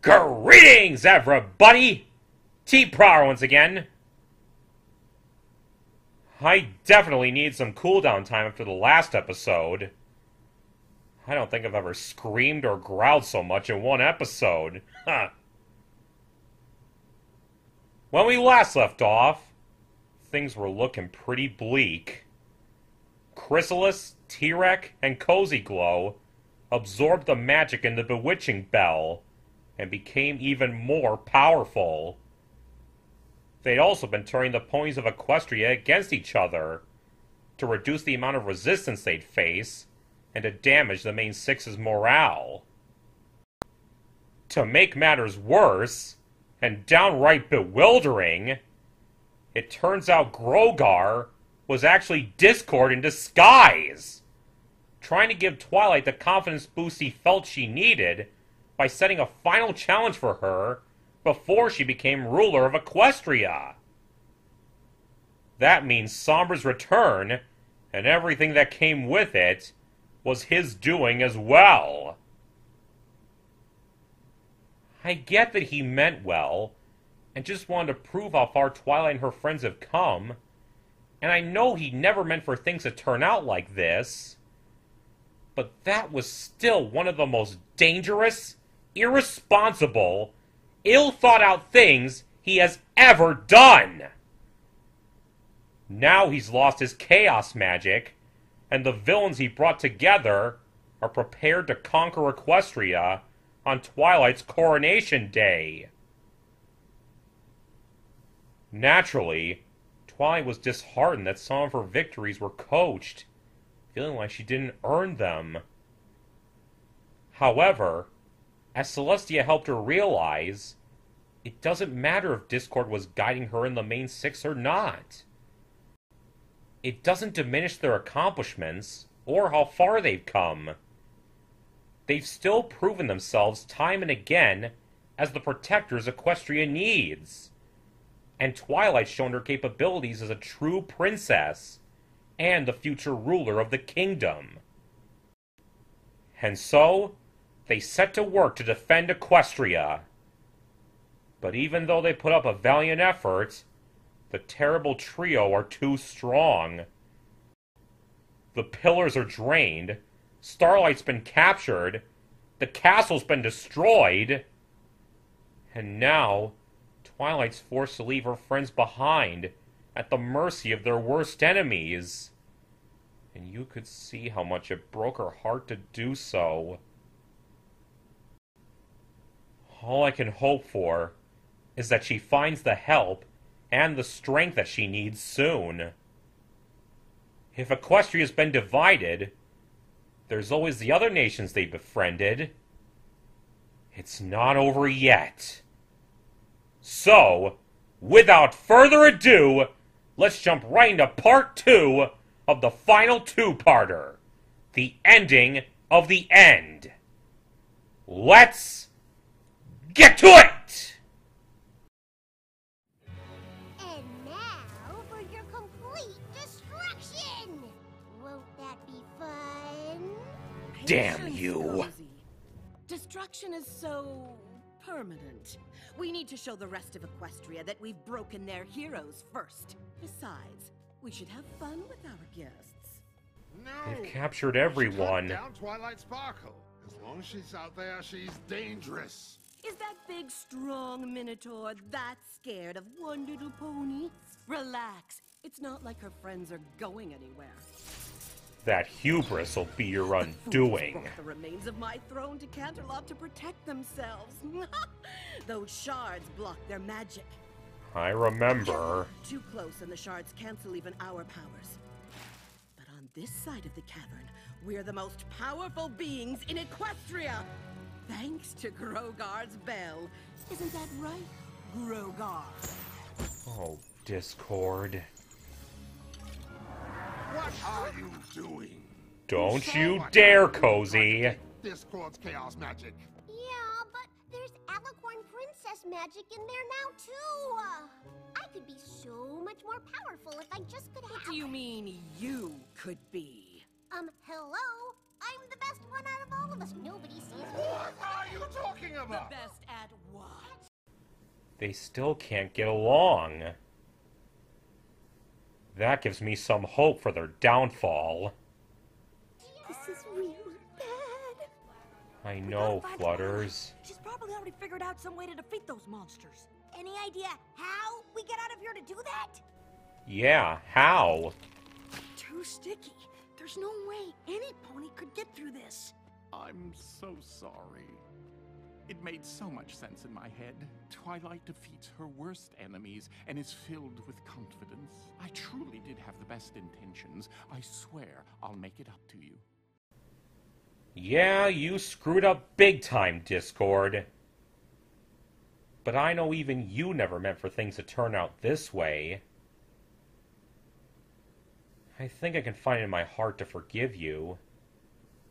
Greetings, everybody! T-Prower once again. I definitely need some cooldown time after the last episode. I don't think I've ever screamed or growled so much in one episode. Huh. When we last left off, things were looking pretty bleak. Chrysalis, Tirek, and Cozy Glow absorbed the magic in the bewitching bell and became even more powerful. They'd also been turning the ponies of Equestria against each other to reduce the amount of resistance they'd face and to damage the main six's morale. To make matters worse, and downright bewildering, it turns out Grogar was actually Discord in disguise, trying to give Twilight the confidence boost he felt she needed by setting a final challenge for her before she became ruler of Equestria. That means Sombra's return, and everything that came with it, was his doing as well. I get that he meant well, and just wanted to prove how far Twilight and her friends have come, and I know he never meant for things to turn out like this, but that was still one of the most dangerous, irresponsible, ill-thought-out things he has ever done. Now he's lost his chaos magic, and the villains he brought together are prepared to conquer Equestria on Twilight's coronation day. Naturally, Twilight was disheartened that some of her victories were coached, feeling like she didn't earn them. However, as Celestia helped her realize, it doesn't matter if Discord was guiding her in the main six or not. It doesn't diminish their accomplishments or how far they've come. They've still proven themselves time and again as the protectors Equestria needs. And Twilight's shown her capabilities as a true princess and the future ruler of the kingdom. And so, they set to work to defend Equestria. But even though they put up a valiant effort, the terrible trio are too strong. The pillars are drained, Starlight's been captured, the castle's been destroyed, and now Twilight's forced to leave her friends behind at the mercy of their worst enemies. And you could see how much it broke her heart to do so. All I can hope for is that she finds the help and the strength that she needs soon. If Equestria's been divided, there's always the other nations they befriended. It's not over yet. So, without further ado, let's jump right into part 2 of the final two-parter. The ending of the end. Let's get to it! And now for your complete destruction! Won't that be fun? Damn you. Cozy. Destruction is so permanent. We need to show the rest of Equestria that we've broken their heroes first. Besides, we should have fun with our guests. No! They've captured everyone. Shut down Twilight Sparkle. As long as she's out there, she's dangerous. Is that big, strong Minotaur that scared of one little pony? Relax. It's not like her friends are going anywhere. That hubris will be your undoing. Brought the remains of my throne to Canterlot to protect themselves. Those shards block their magic. I remember. Too close and the shards cancel even our powers. But on this side of the cavern, we're the most powerful beings in Equestria. Thanks to Grogar's bell. Isn't that right, Grogar? Oh, Discord. What are you doing? Don't saw you what dare, happened when you Cozy. tried to get Discord's chaos magic. Yeah, but there's Alicorn Princess magic in there now, too. I could be so much more powerful if I just could have... What do you mean, you could be? Hello? I'm the best one out of all of us. Nobody sees me. What are you talking The about? best at They still can't get along. That gives me some hope for their downfall. This is really bad. I know, Flutters. She's probably already figured out some way to defeat those monsters. Any idea how we get out of here to do that? Yeah, how? Too sticky. There's no way any pony could get through this. I'm so sorry. It made so much sense in my head. Twilight defeats her worst enemies and is filled with confidence. I truly did have the best intentions. I swear I'll make it up to you. Yeah, you screwed up big time, Discord. But I know even you never meant for things to turn out this way. I think I can find it in my heart to forgive you.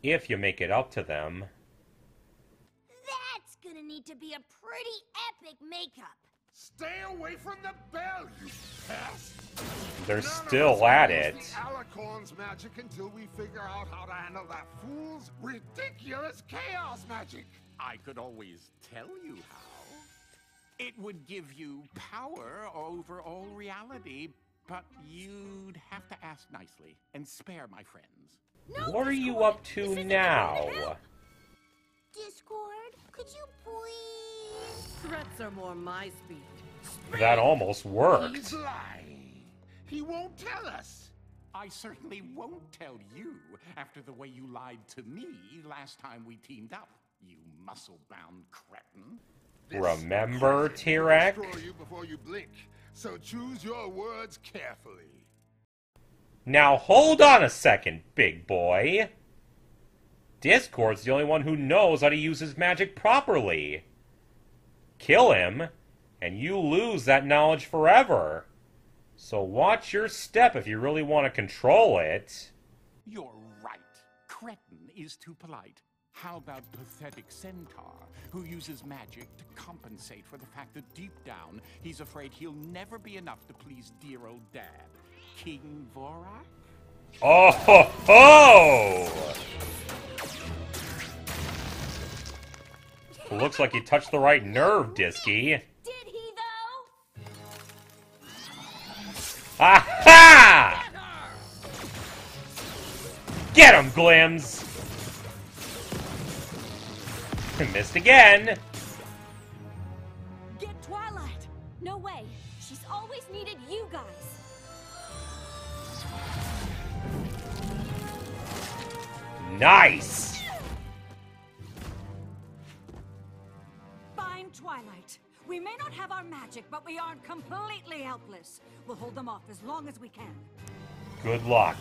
If you make it up to them. That's gonna need to be a pretty epic makeup. Stay away from the bell, you pest! They're still at it. The Alicorn's magic until we figure out how to handle that fool's ridiculous chaos magic. I could always tell you how. It would give you power over all reality, but you'd have to ask nicely and spare my friends. No, What are you Discord, up to this isn't now? going to help. Discord, could you please? Threats are more my speed. That almost worked. He's lying. He won't tell us. I certainly won't tell you after the way you lied to me last time we teamed up, you muscle-bound cretin. Remember, This will Tirek? destroy you before you blink. So choose your words carefully. Now hold on a second, big boy. Discord's the only one who knows how to use his magic properly. Kill him, and you lose that knowledge forever. So watch your step if you really want to control it. You're right. Cretin is too polite. How about pathetic centaur, who uses magic to compensate for the fact that deep down, he's afraid he'll never be enough to please dear old dad, King Vorak? Oh ho ho! Looks like you touched the right nerve, Disky. Did he though? Aha! Get him, Glims! Missed again. Get Twilight. No way. She's always needed you guys. Nice. Find Twilight. We may not have our magic, but we aren't completely helpless. We'll hold them off as long as we can. Good luck.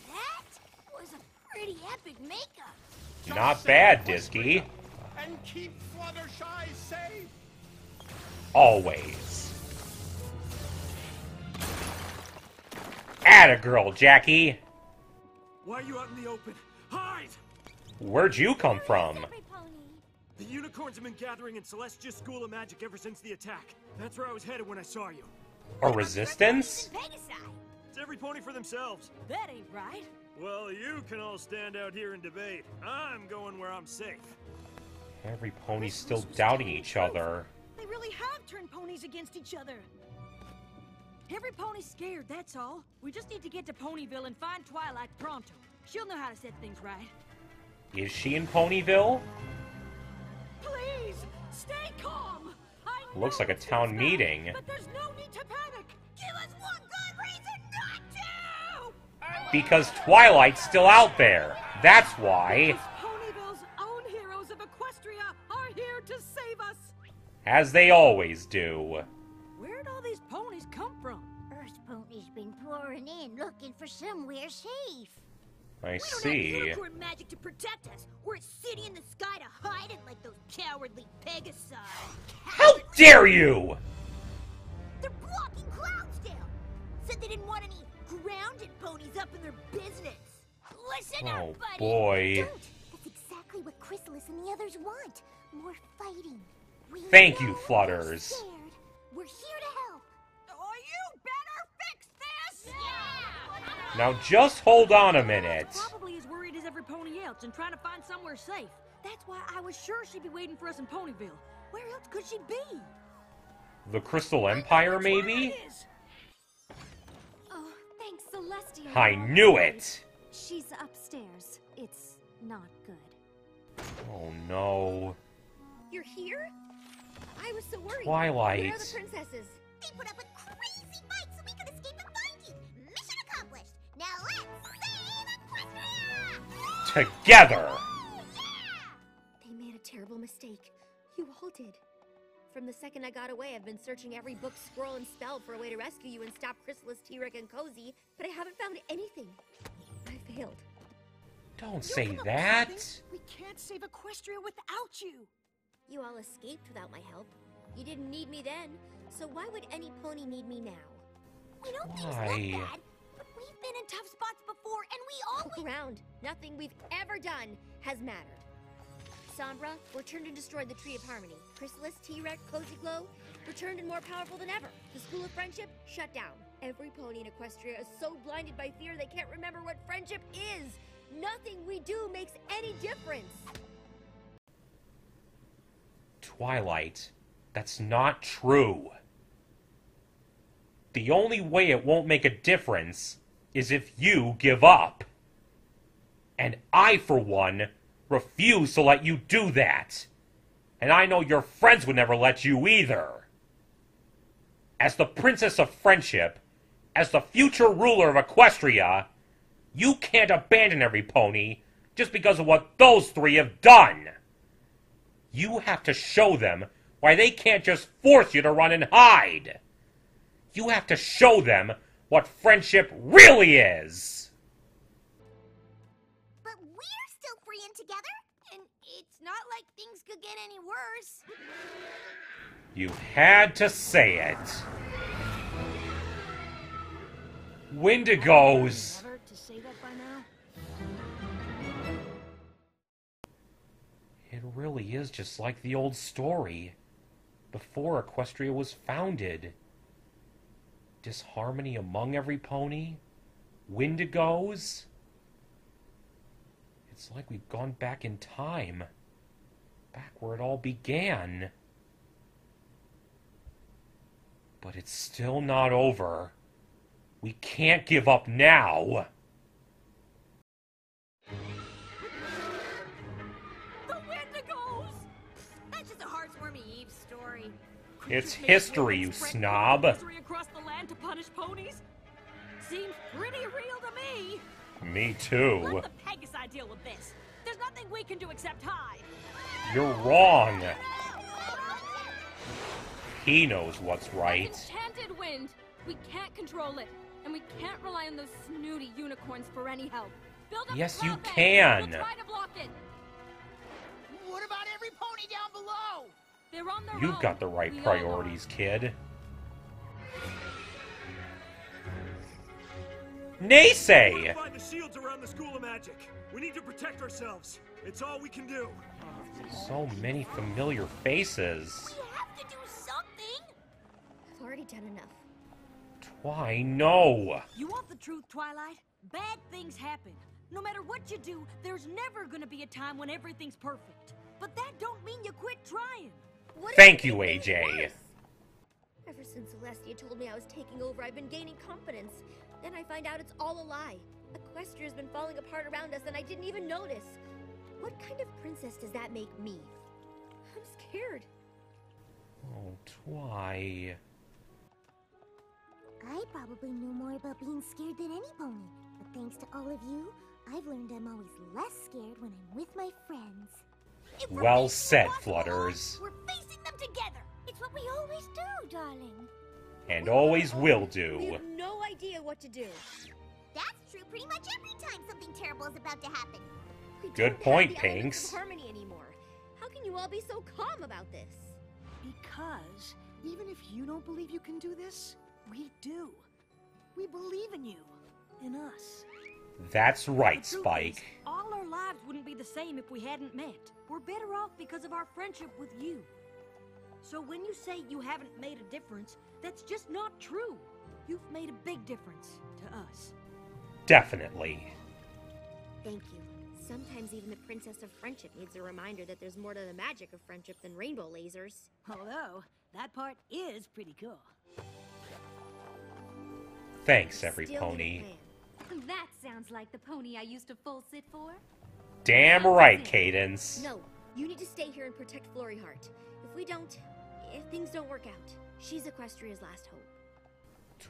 That was a pretty epic makeup. Not bad, Disky. And keep Fluttershy safe! Always. Atta girl, Jackie. Why are you out in the open? Hide! Where'd you come from? Every pony. The unicorns have been gathering in Celestia's School of Magic ever since the attack. That's where I was headed when I saw you. A resistance? Pegasi. It's every pony for themselves. That ain't right. Well, you can all stand out here and debate. I'm going where I'm safe. Every pony's still doubting each other. They really have turned ponies against each other. Every pony's scared, that's all. We just need to get to Ponyville and find Twilight pronto. She'll know how to set things right. Is she in Ponyville? Please, stay calm. I Looks know like a it's town bad, meeting. But there's no need to panic. Give us one good reason not to! Because Twilight's still out there. That's why. Because Ponyville's own heroes of Equestria are here to save us. As they always do. Where'd all these ponies come from? Earth pony's been pouring in looking for somewhere safe. I We don't have see. unicorn magic to protect us. We're a city in the sky to hide it like those cowardly Pegasi. How dare you! They're blocking Cloudsdale. Said they didn't want any grounded ponies up in their business. Listen Oh, up, buddy. boy. Don't. That's exactly what Chrysalis and the others want. More fighting. We Thank you, know Flutters. they're scared. We're here to help. Oh, you better fix this! Yeah! Now just hold on a minute. Probably as worried as every pony else and trying to find somewhere safe. That's why I was sure she'd be waiting for us in Ponyville. Where else could she be? The Crystal Empire, maybe? Oh, thanks, Celestia. I knew it! She's upstairs. It's not good. Oh no. You're here? I was so worried. Twilight. Where are the princesses? They put up a crazy fight so we could escape and find you. Mission accomplished. Now let's save Equestria! Together! They made a terrible mistake. You all did. From the second I got away, I've been searching every book, scroll, and spell for a way to rescue you and stop Chrysalis, Tirek, and Cozy, but I haven't found anything. I failed. Don't say that! We can't save Equestria without you! You all escaped without my help. You didn't need me then, so why would any pony need me now? We know things look bad, but we've been in tough spots before, and we always... Look around. Nothing we've ever done has mattered. Sombra returned and destroyed the Tree of Harmony. Chrysalis, Tirek, Cozy Glow returned and more powerful than ever. The School of Friendship shut down. Every pony in Equestria is so blinded by fear they can't remember what friendship is. Nothing we do makes any difference. Twilight, that's not true. The only way it won't make a difference is if you give up. And I, for one, refuse to let you do that. And I know your friends would never let you either. As the Princess of Friendship, as the future ruler of Equestria, you can't abandon every pony just because of what those three have done. You have to show them why they can't just force you to run and hide. You have to show them what friendship really is. But we're still free and together, and it's not like things could get any worse. You had to say it. Wendigos. Never to say that by now? It really is just like the old story. Before Equestria was founded. Disharmony among every pony? Wendigos? It's like we've gone back in time. Back where it all began. But it's still not over. We can't give up now. The Wendigos! That's just a Heartswormy Eve story. It's history, you snob. Misery across the land to punish ponies? Seems pretty real to me. Me too. Let the Pegasi deal with this. There's nothing we can do except hide. You're wrong. He knows what's right. Enchanted wind. We can't control it, and we can't rely on those snooty unicorns for any help. Build up Yes, a you cloud bank. can. We'll try to block it. What about every pony down below? They're on their own. You've got the right We all priorities, kid. Naysay! Find the shields around the School of Magic. We need to protect ourselves. It's all we can do. So many familiar faces. We have to do something. I've already done enough. Why, no. You want the truth, Twilight? Bad things happen. No matter what you do, there's never gonna be a time when everything's perfect. But that don't mean you quit trying. What if Thank it you, makes things AJ. worse? Ever since Celestia told me I was taking over, I've been gaining confidence. Then I find out it's all a lie. Equestria's been falling apart around us and I didn't even notice. What kind of princess does that make me? I'm scared. Oh, Twi. I probably knew more about being scared than any pony. But thanks to all of you, I've learned I'm always less scared when I'm with my friends. If we're Well facing said, impossible odds, Flutters. We're facing them together. It's what we always do, darling. And always will We do. have no idea what to do. That's true pretty much every time something terrible is about to happen. We Good don't point, have the elements Pinks. of harmony anymore. How can you all be so calm about this? Because even if you don't believe you can do this, we do. We believe in you. In us. That's right, The truth Spike. is, all our lives wouldn't be the same if we hadn't met. We're better off because of our friendship with you. So when you say you haven't made a difference, that's just not true. You've made a big difference to us. Definitely. Thank you, Sometimes even the Princess of Friendship needs a reminder that there's more to the magic of friendship than rainbow lasers. Although, that part is pretty cool. Thanks, every Still pony. didn't plan. That sounds like the pony I used to full sit for. Damn right, Cadence. No, you need to stay here and protect Flurry Heart. If things don't work out, she's Equestria's last hope.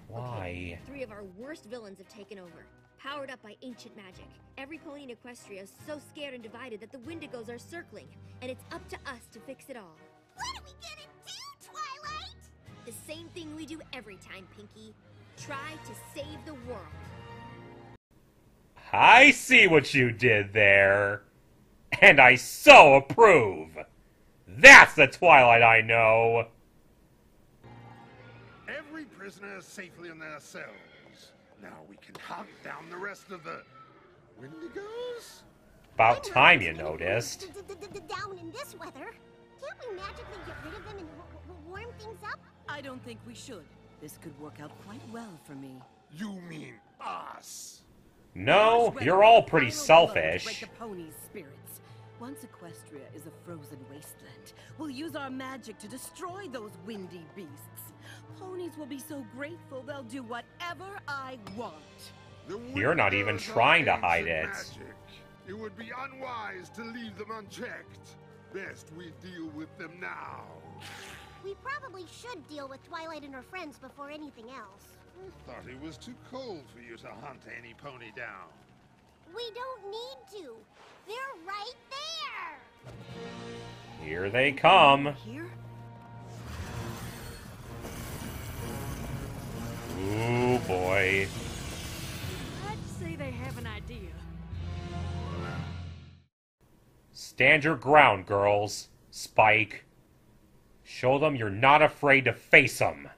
Why? 3 of our worst villains have taken over, powered up by ancient magic. Every pony in Equestria is so scared and divided that the Wendigos are circling, and it's up to us to fix it all. What are we gonna do, Twilight? The same thing we do every time, Pinky. Try to save the world. I see what you did there. And I so approve. That's the Twilight I know. Every prisoner is safely in their cells. Now we can hunt down the rest of the Wendigos? About time you noticed. Down in this weather. Can't we magically get rid of them and warm things up? I don't think we should. This could work out quite well for me. You mean us? No, you're all pretty selfish. Break the ponies' spirits. Once Equestria is a frozen wasteland, we'll use our magic to destroy those windy beasts. Ponies will be so grateful they'll do whatever I want. You're not even trying to hide it. Magic. It would be unwise to leave them unchecked. Best we deal with them now. We probably should deal with Twilight and her friends before anything else. I thought it was too cold for you to hunt any pony down. We don't need to. They're right there. Here they come. Here? Ooh, boy. I'd say they have an idea. Stand your ground, girls. Spike. Show them you're not afraid to face them.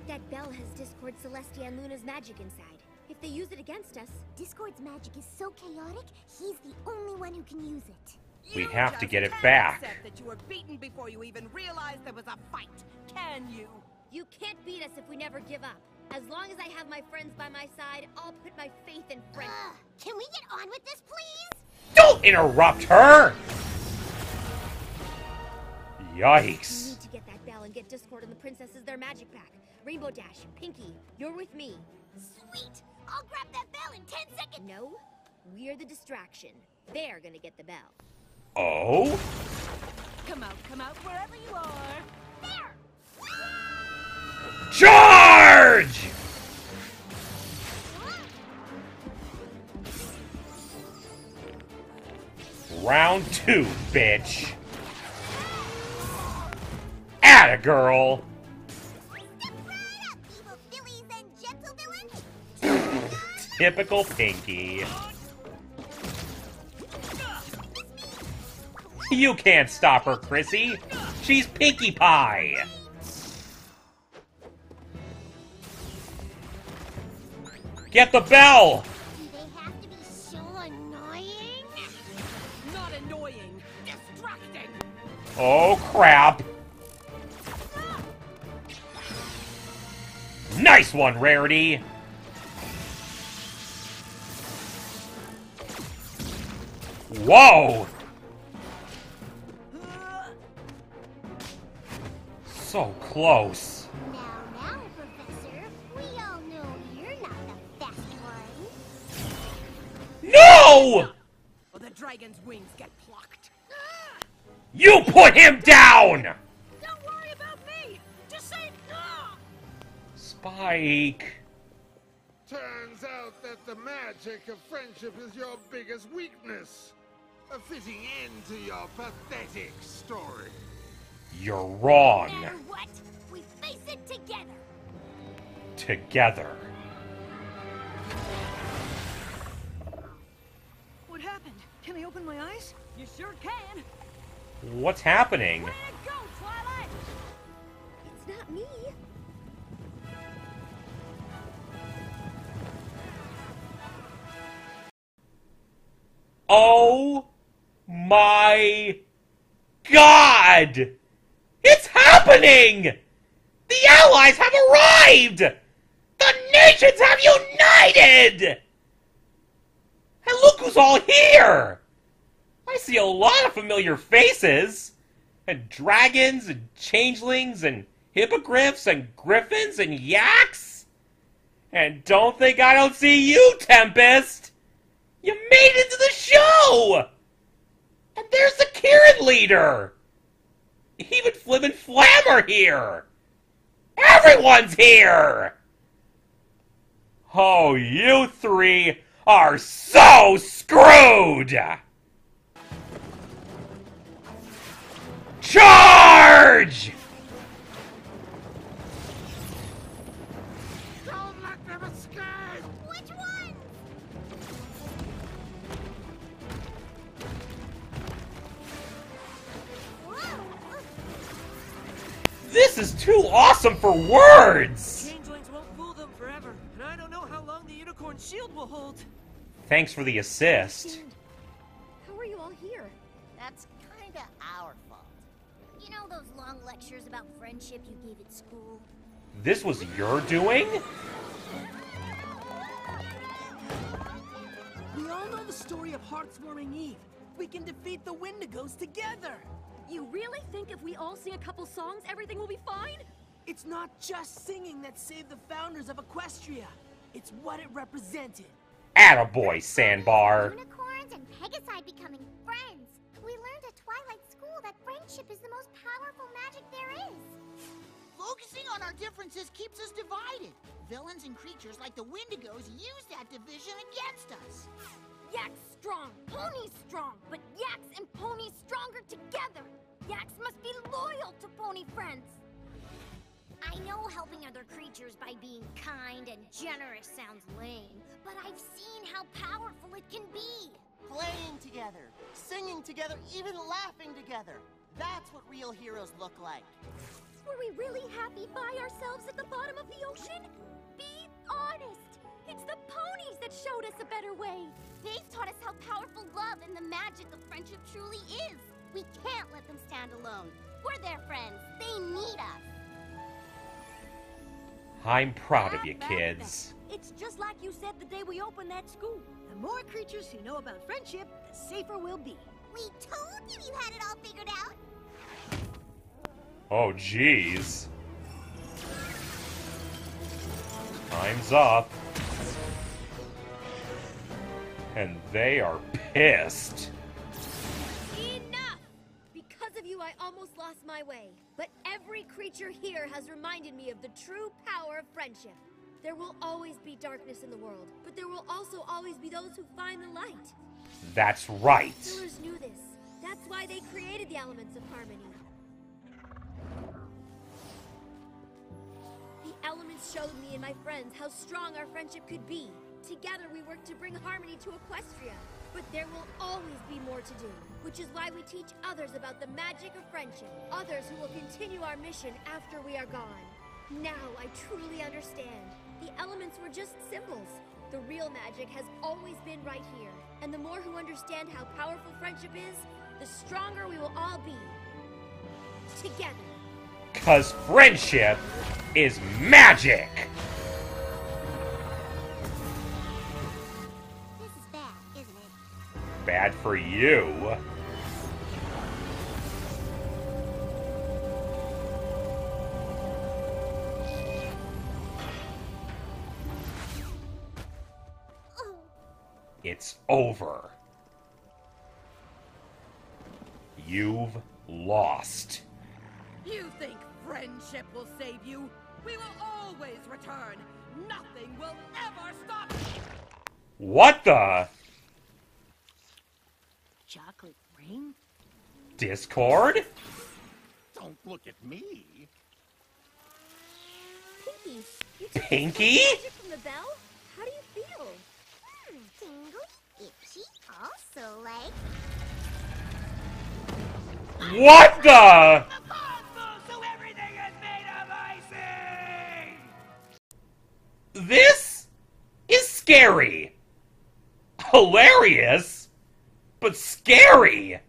That bell has Discord, Celestia, and Luna's magic inside. If they use it against us... Discord's magic is so chaotic, he's the only one who can use it. We You have to just get it can't back. accept that you were beaten before you even realized there was a fight, can you? You can't beat us if we never give up. As long as I have my friends by my side, I'll put my faith in friends. Can we get on with this, please? Don't interrupt her! We Yikes. need to get that bell and get Discord and the princesses their magic back. Rainbow Dash, Pinky, you're with me. Sweet! I'll grab that bell in 10 seconds! No, we're the distraction. They're gonna get the bell. Oh? Come out, wherever you are. There! Charge! Round 2, bitch. Atta girl. Step right up, evil fillies and gentle villains! Typical Pinky. You can't stop her, Chrissy. She's Pinkie Pie. Get the bell! Do they have to be so annoying? Not annoying, distracting. Oh, crap. Nice one, Rarity. Whoa! So close. Now, Professor, we all know you're not the fast one. No! Or the dragon's wings get plucked. You put him down! Don't worry about me! Just say no! Spike. Turns out that the magic of friendship is your biggest weakness. A fitting end to your pathetic story. You're wrong. No matter what, we face it together. Together. What happened? Can I open my eyes? You sure can. What's happening? Way to go, Twilight! It's not me. Oh my God! It's happening! The Allies have arrived! The The nations have united! And look who's all here! I see a lot of familiar faces! And dragons, and changelings, and hippogriffs, and griffins, and yaks! And don't think I don't see you, Tempest! You made it to the show! And there's the Kieran leader! Even Flim and Flam are here! Everyone's here! Oh, you three are so screwed! Charge! Don't let them escape! Which one? Whoa! This is too awesome for words! Changelings won't fool them forever, and I don't know how long the unicorn shield will hold. Thanks for the assist. How are you all here? That's kinda our fault. You know those long lectures about friendship you gave at school? This was your doing? We all know the story of Heartswarming Eve. We can defeat the Wendigos together. You really think if we all sing a couple songs, everything will be fine? It's not just singing that saved the founders of Equestria. It's what it represented. Attaboy, Sandbar. Unicorns and Pegasi becoming friends. We learned at Twilight School that friendship is the most powerful magic there is. Focusing on our differences keeps us divided. Villains and creatures like the Wendigos use that division against us. Yaks strong, ponies strong, but yaks and ponies stronger together. Yaks must be loyal to pony friends. I know helping other creatures by being kind and generous sounds lame, but I've seen how powerful it can be. Playing together, singing together, even laughing together. That's what real heroes look like. Were we really happy by ourselves at the bottom of the ocean? Be honest! It's the ponies that showed us a better way! They've taught us how powerful love and the magic of friendship truly is. We can't let them stand alone. We're their friends. They need us. I'm proud of you, kids. It's just like you said the day we opened that school. The more creatures who know about friendship, the safer we'll be. We told you you had it all figured out. Oh, jeez. Time's up. And they are pissed. Enough! Because of you, I almost lost my way. But every creature here has reminded me of the true power of friendship. There will always be darkness in the world, but there will also always be those who find the light. That's right. Pillars knew this. That's why they created the elements of harmony. The elements showed me and my friends how strong our friendship could be. Together we work to bring harmony to Equestria. But there will always be more to do, which is why we teach others about the magic of friendship. Others who will continue our mission after we are gone. Now I truly understand. The elements were just symbols. The real magic has always been right here. And the more who understand how powerful friendship is, the stronger we will all be. Together. 'Cause friendship is magic! This is bad, isn't it? Bad for you. It's over. You've lost. You think friendship will save you? We will always return. Nothing will ever stop. What the? Chocolate ring? Discord? Don't look at me. Pinky, you took Pinky? magic from the bell? How do you feel? Tingly, itchy, also like... What the? So everything is made of icing! This is scary. Hilarious, but scary.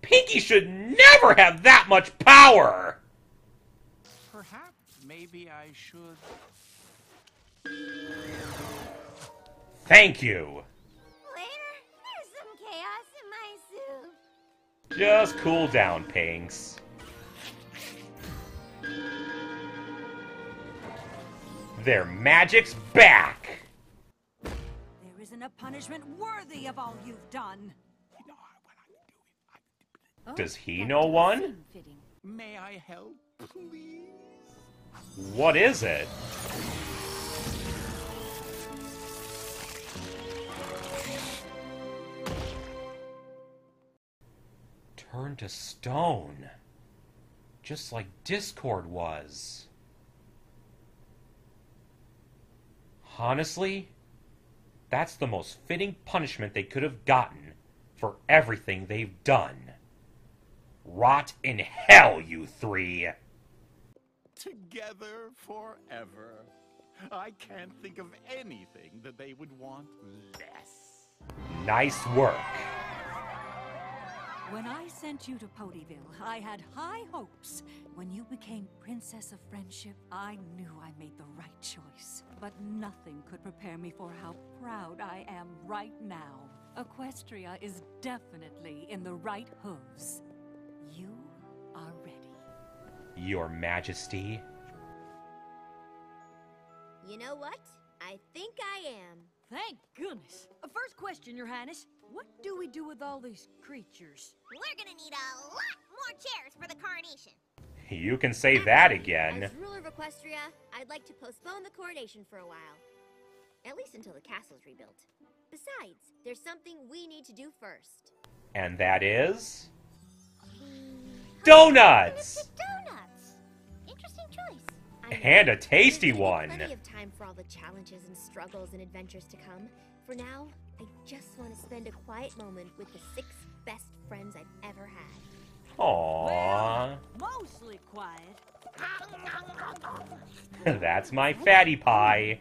Pinky should never have that much power. Perhaps maybe I should Thank you. Later, there's some chaos in my soup. Just cool down, Pinks. Their magic's back! There isn't a punishment worthy of all you've done. Does he know one? May I help, please? What is it? Turn to stone. Just like Discord was. Honestly, that's the most fitting punishment they could have gotten for everything they've done. Rot in hell, you three! Together forever. I can't think of anything that they would want less. Nice work. When I sent you to Ponyville, I had high hopes. When you became Princess of Friendship, I knew I made the right choice. But nothing could prepare me for how proud I am right now. Equestria is definitely in the right hooves. You are ready. Your Majesty. You know what? I think I am. Thank goodness. First question, Your Highness. What do we do with all these creatures? We're gonna need a lot more chairs for the coronation. You can say that again. As ruler of Equestria, I'd like to postpone the coronation for a while. At least until the castle's rebuilt. Besides, there's something we need to do first. And that is... donuts! Donuts! Interesting choice. And a tasty There's one. plenty of time for all the challenges and struggles and adventures to come. For now, I just want to spend a quiet moment with the 6 best friends I've ever had. Aww. Mostly quiet. That's my fatty pie.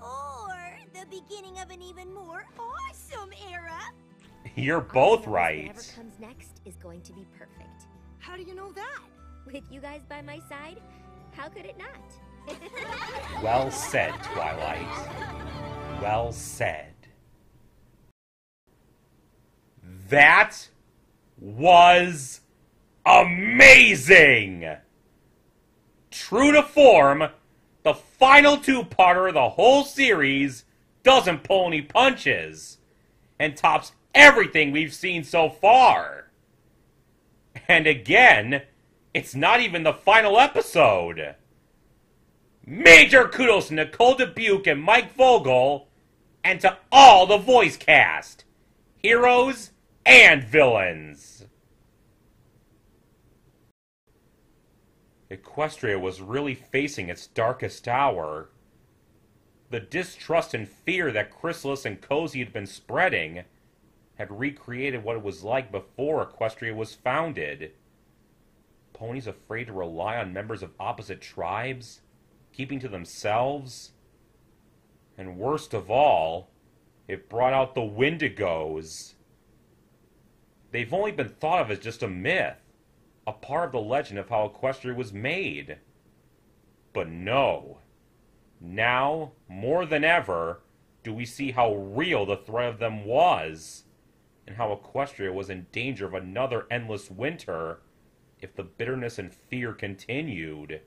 Or the beginning of an even more awesome era. You're both Whatever right. comes next is going to be perfect. How do you know that? With you guys by my side, how could it not? Well said, Twilight. Well said. That was amazing! True to form, the final 2-parter of the whole series doesn't pull any punches and tops everything we've seen so far. And again, it's not even the final episode. Major kudos to Nicole Dubuque and Mike Vogel, and to all the voice cast, heroes and villains. Equestria was really facing its darkest hour. The distrust and fear that Chrysalis and Cozy had been spreading had recreated what it was like before Equestria was founded. Ponies afraid to rely on members of opposite tribes, keeping to themselves. And worst of all, it brought out the Wendigos. They've only been thought of as just a myth, a part of the legend of how Equestria was made. But no. Now, more than ever, do we see how real the threat of them was, and how Equestria was in danger of another endless winter if the bitterness and fear continued.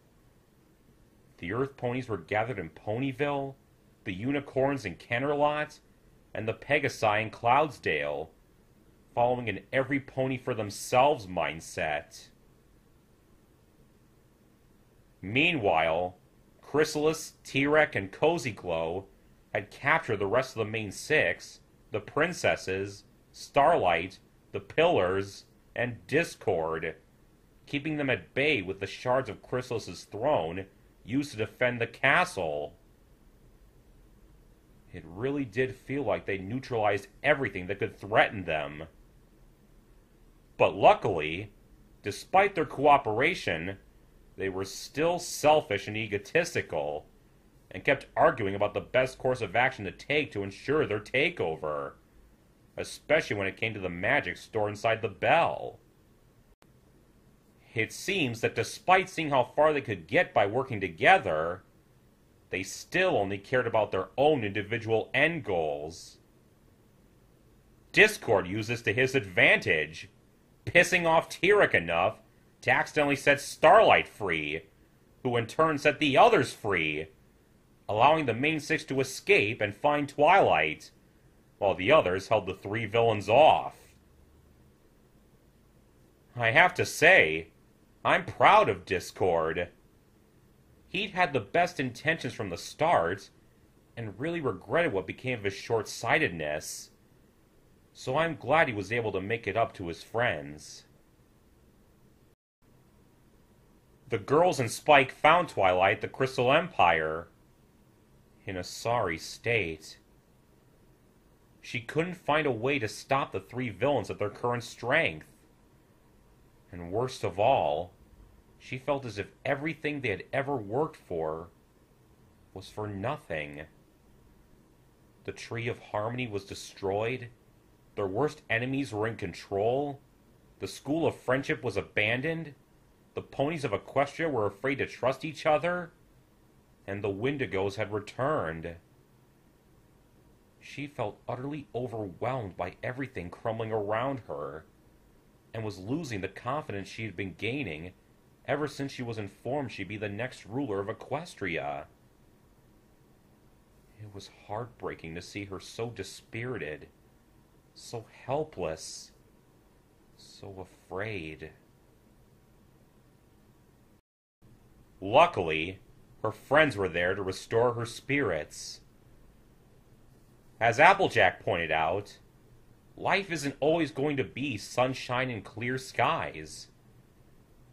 The Earth Ponies were gathered in Ponyville, the Unicorns in Kennerlot, and the Pegasi in Cloudsdale, following an every pony for themselves mindset. Meanwhile, Chrysalis, Tirek, and Cozy Glow had captured the rest of the main 6, the Princesses, Starlight, the Pillars, and Discord, keeping them at bay with the shards of Chrysalis' throne used to defend the castle. It really did feel like they neutralized everything that could threaten them. But luckily, despite their cooperation, they were still selfish and egotistical, and kept arguing about the best course of action to take to ensure their takeover, especially when it came to the magic stored inside the bell. It seems that despite seeing how far they could get by working together, they still only cared about their own individual end goals. Discord used this to his advantage, pissing off Tirek enough to accidentally set Starlight free, who in turn set the others free, allowing the main six to escape and find Twilight, while the others held the three villains off. I have to say, I'm proud of Discord. He'd had the best intentions from the start, and really regretted what became of his short-sightedness, so I'm glad he was able to make it up to his friends. The girls and Spike found Twilight at the Crystal Empire, in a sorry state. She couldn't find a way to stop the three villains at their current strength. And worst of all, she felt as if everything they had ever worked for was for nothing. The Tree of Harmony was destroyed, their worst enemies were in control, the School of Friendship was abandoned, the ponies of Equestria were afraid to trust each other, and the Wendigos had returned. She felt utterly overwhelmed by everything crumbling around her, and was losing the confidence she had been gaining ever since she was informed she'd be the next ruler of Equestria. It was heartbreaking to see her so dispirited, so helpless, so afraid. Luckily, her friends were there to restore her spirits. As Applejack pointed out, life isn't always going to be sunshine and clear skies.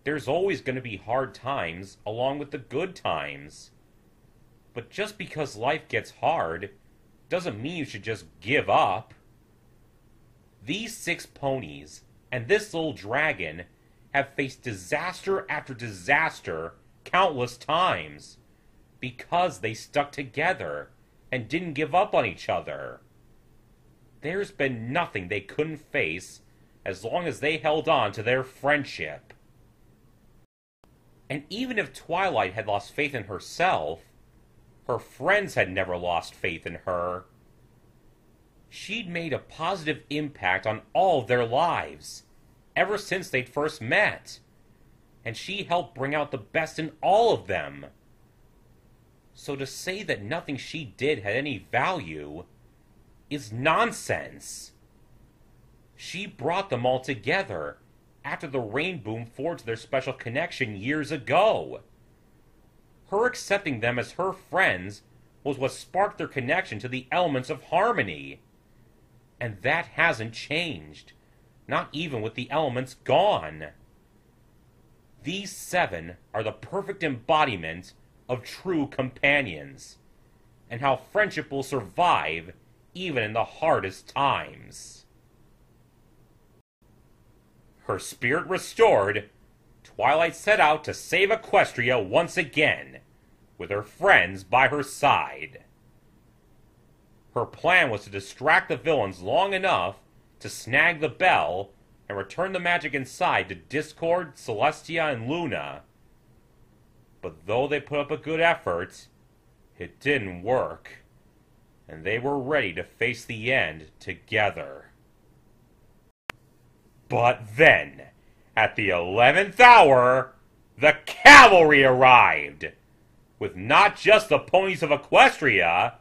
There's always going to be hard times along with the good times. But just because life gets hard doesn't mean you should just give up. These 6 ponies and this little dragon have faced disaster after disaster countless times because they stuck together and didn't give up on each other. There's been nothing they couldn't face as long as they held on to their friendship. And even if Twilight had lost faith in herself, her friends had never lost faith in her. She'd made a positive impact on all of their lives, ever since they'd first met, and she helped bring out the best in all of them. So to say that nothing she did had any value is nonsense. She brought them all together after the Rain Boom forged their special connection years ago. Her accepting them as her friends was what sparked their connection to the elements of harmony. And that hasn't changed, not even with the elements gone. These 7 are the perfect embodiment of true companions, and how friendship will survive even in the hardest times. Her spirit restored, Twilight set out to save Equestria once again, with her friends by her side. Her plan was to distract the villains long enough to snag the bell and return the magic inside to Discord, Celestia, and Luna. But though they put up a good effort, it didn't work, and they were ready to face the end together. But then, at the 11th hour, the cavalry arrived, with not just the ponies of Equestria,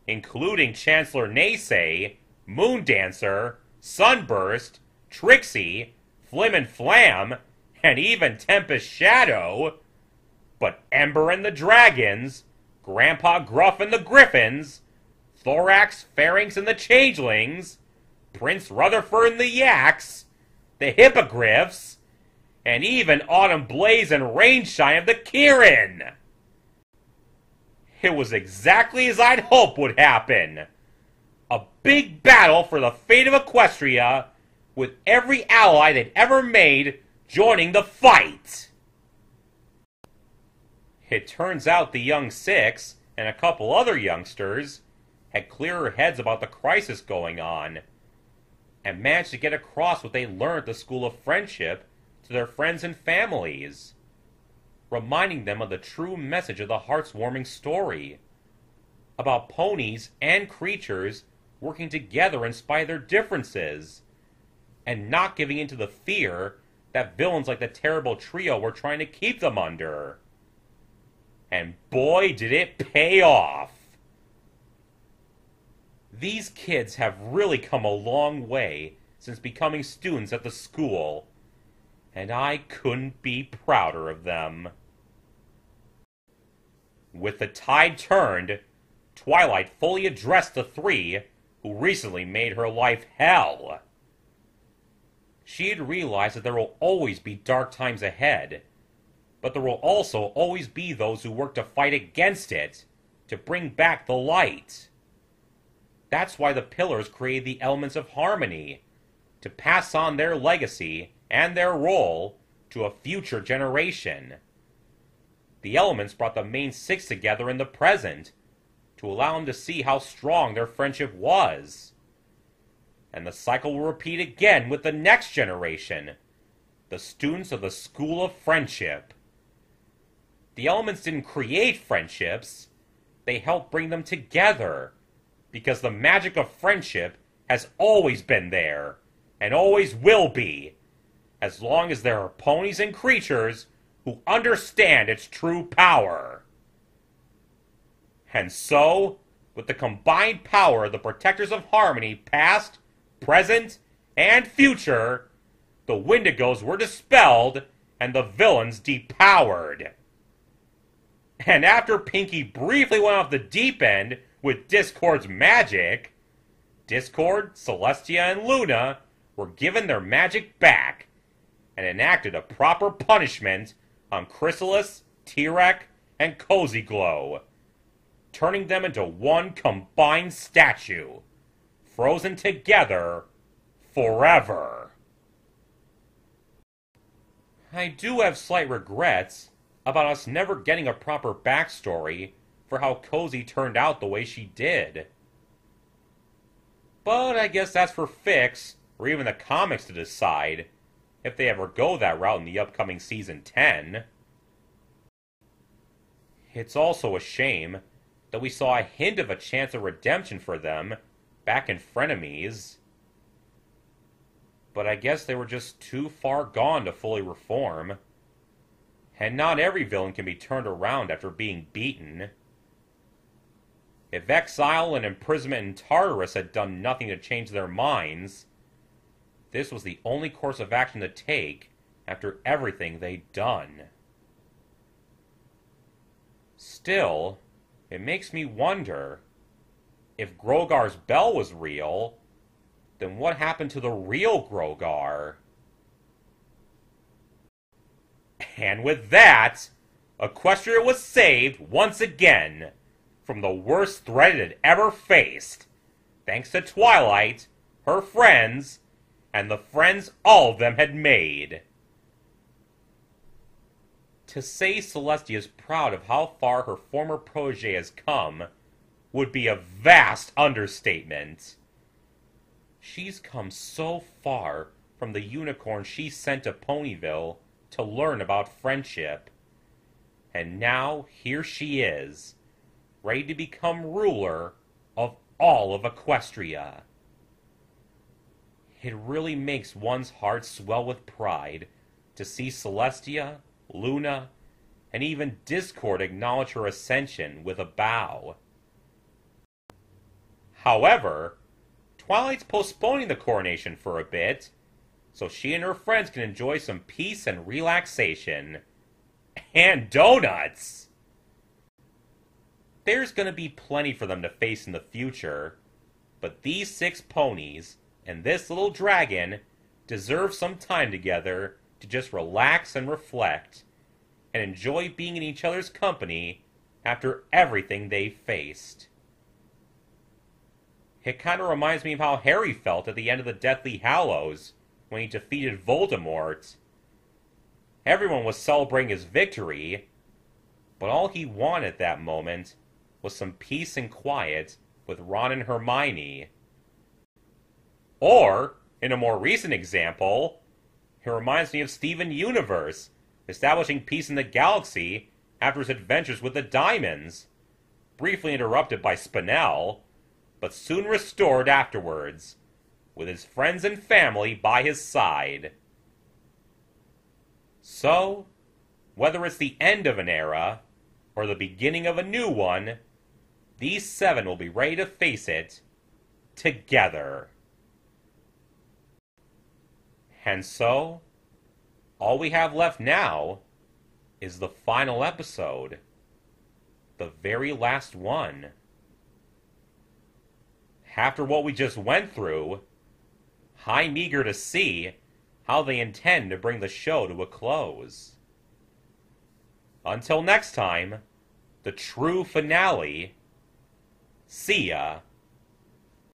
including Chancellor Naysay, Moondancer, Sunburst, Trixie, Flim and Flam, and even Tempest Shadow, but Ember and the Dragons, Grandpa Gruff and the Griffins, Thorax, Pharynx and the Changelings, Prince Rutherford and the Yaks, the Hippogriffs, and even Autumn Blaze and Rainshine of the Kirin. It was exactly as I'd hoped would happen. A big battle for the fate of Equestria, with every ally they'd ever made joining the fight. It turns out the young 6 and a couple other youngsters had clearer heads about the crisis going on, and managed to get across what they learned at the School of Friendship to their friends and families. reminding them of the true message of the heartwarming story. About ponies and creatures working together in spite of their differences, and not giving in to the fear that villains like the terrible trio were trying to keep them under. And boy, did it pay off! These kids have really come a long way since becoming students at the school, and I couldn't be prouder of them. With the tide turned, Twilight fully addressed the three who recently made her life hell. She had realized that there will always be dark times ahead, but there will also always be those who work to fight against it, to bring back the light. That's why the Pillars created the elements of harmony, to pass on their legacy and their role to a future generation. The elements brought the main six together in the present, to allow them to see how strong their friendship was. And the cycle will repeat again with the next generation, the students of the School of Friendship. The elements didn't create friendships, they helped bring them together, because the magic of friendship has always been there, and always will be, as long as there are ponies and creatures who understand its true power. And so, with the combined power of the Protectors of Harmony past, present, and future, the Wendigos were dispelled and the villains depowered. And after Pinkie briefly went off the deep end with Discord's magic, Discord, Celestia, and Luna were given their magic back and enacted a proper punishment on Chrysalis, Tirek, and Cozy Glow, turning them into one combined statue, frozen together forever. I do have slight regrets about us never getting a proper backstory for how Cozy turned out the way she did. But I guess that's for Fix, or even the comics to decide, if they ever go that route in the upcoming Season 10. It's also a shame that we saw a hint of a chance of redemption for them back in Frenemies. But I guess they were just too far gone to fully reform. And not every villain can be turned around after being beaten. If exile and imprisonment in Tartarus had done nothing to change their minds, this was the only course of action to take after everything they'd done. Still, it makes me wonder, if Grogar's bell was real, then what happened to the real Grogar? And with that, Equestria was saved once again from the worst threat it had ever faced, thanks to Twilight, her friends, and the friends all of them had made. To say Celestia is proud of how far her former protege has come would be a vast understatement. She's come so far from the unicorn she sent to Ponyville to learn about friendship. And now here she is, ready to become ruler of all of Equestria. It really makes one's heart swell with pride to see Celestia, Luna, and even Discord acknowledge her ascension with a bow. However, Twilight's postponing the coronation for a bit, so she and her friends can enjoy some peace and relaxation. And donuts! There's gonna be plenty for them to face in the future, but these 6 ponies and this little dragon deserve some time together to just relax and reflect, and enjoy being in each other's company after everything they've faced. It kinda reminds me of how Harry felt at the end of the Deathly Hallows, when he defeated Voldemort. Everyone was celebrating his victory, but all he wanted at that moment was some peace and quiet with Ron and Hermione. Or, in a more recent example, it reminds me of Steven Universe, establishing peace in the galaxy after his adventures with the diamonds, briefly interrupted by Spinel, but soon restored afterwards, with his friends and family by his side. So, whether it's the end of an era, or the beginning of a new one, these 7 will be ready to face it together. And so, all we have left now is the final episode. The very last one. After what we just went through, I'm eager to see how they intend to bring the show to a close. Until next time, the true finale. See ya.